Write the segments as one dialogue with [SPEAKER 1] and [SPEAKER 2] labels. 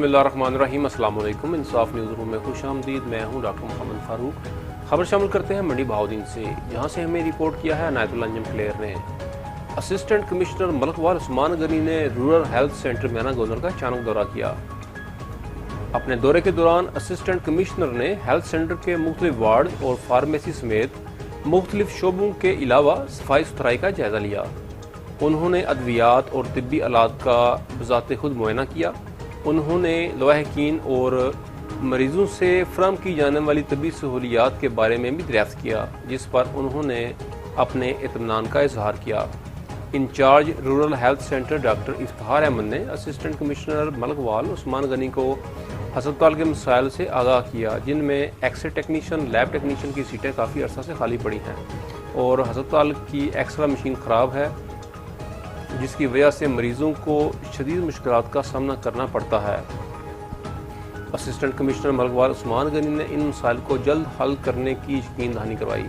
[SPEAKER 1] बिस्मिल्लाहिर्रहमानिर्रहीम। अस्सलाम वालेकुम। इंसाफ न्यूज़ रूम में खुश आमदीद। मैं हूँ डॉक्टर मोहम्मद फ़ारूक। खबर शामिल करते हैं मंडी बहाउद्दीन से, जहाँ से हमें रिपोर्ट किया है अनायतुल्लाह अंजुम क्लेयर ने। असिस्टेंट कमिश्नर मलकवाल उस्मान गनी ने रूरल हेल्थ सेंटर म्याना गोंदल का अचानक दौरा किया। अपने दौरे के दौरान असिस्टेंट कमिश्नर ने हेल्थ सेंटर के मुख्तलिफ वार्ड और फार्मेसी समेत मुख्तलिफ शोबों के अलावा सफाई सुथराई का जायजा लिया। उन्होंने अद्वियात और तिब्बी आलात का बज़ाते खुद मुआयना किया। उन्होंने लवाहकीन और मरीजों से फ्राहम की जाने वाली तबी सहूलियात के बारे में भी दरियाफ्त किया, जिस पर उन्होंने अपने इत्मीनान का इजहार किया। Incharge rural health centre doctor Iftikhar Ahmed ने असिस्टेंट कमिश्नर मलकवाल उस्मान गनी को अस्पताल के मसाइल से आगाह किया, जिनमें एक्सरे टेक्नीशियन, लैब टेक्नीशियन की सीटें काफ़ी अर्सा से खाली पड़ी हैं और अस्पताल की एक्सरा मशीन ख़राब है, जिसकी वजह से मरीजों को शदीद मुश्किलात का सामना करना पड़ता है। असिस्टेंट कमिश्नर मलकवाल उस्मान गनी ने इन मसाइल को जल्द हल करने की यकीन दहानी करवाई।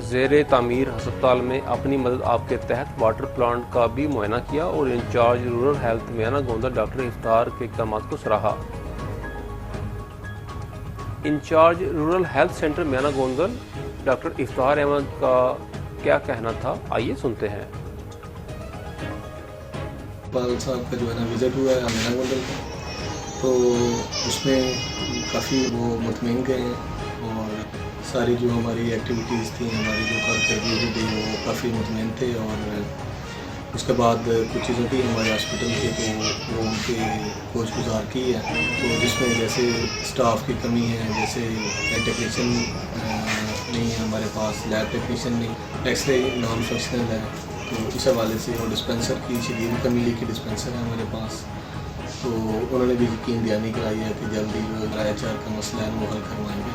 [SPEAKER 1] ज़ेरे तामीर अस्पताल में अपनी मदद आपके तहत वाटर प्लांट का भी मुआयना किया और इंचार्ज रूरल हेल्थ म्याना गोंदल डॉक्टर इफ्तिखार के इक़दाम को सराहा। इंचार्ज रूरल हेल्थ सेंटर म्याना गोंदल डॉक्टर इफ्तिखार अहमद का क्या कहना था, आइए सुनते हैं।
[SPEAKER 2] बाल साहब का जो है ना विज़िट हुआ है म्याना गोंदल का, तो उसमें काफ़ी वो मुतमईन गए हैं और सारी जो हमारी एक्टिविटीज़ थी, हमारी जो कारकर्दगी थी, वो काफ़ी मुतमईन थे। और उसके बाद कुछ चीज़ों की हमारे हॉस्पिटल की तो वो उनकी खोज गुजार की है, तो जिसमें जैसे स्टाफ की कमी है, जैसे टेक्नीशियन नहीं है हमारे पास, लैब टेक्नीशियन नहीं, एक्सरे नॉन फंक्शनल है, तो इस हवाले से और डिस्पेंसर की शदीद कमी लिखी डिस्पेंसर है हमारे पास। तो उन्होंने भी यकीन दहानी कराई है कि जल्दी जो राय चार का मसला है वो हल करवाएंगे।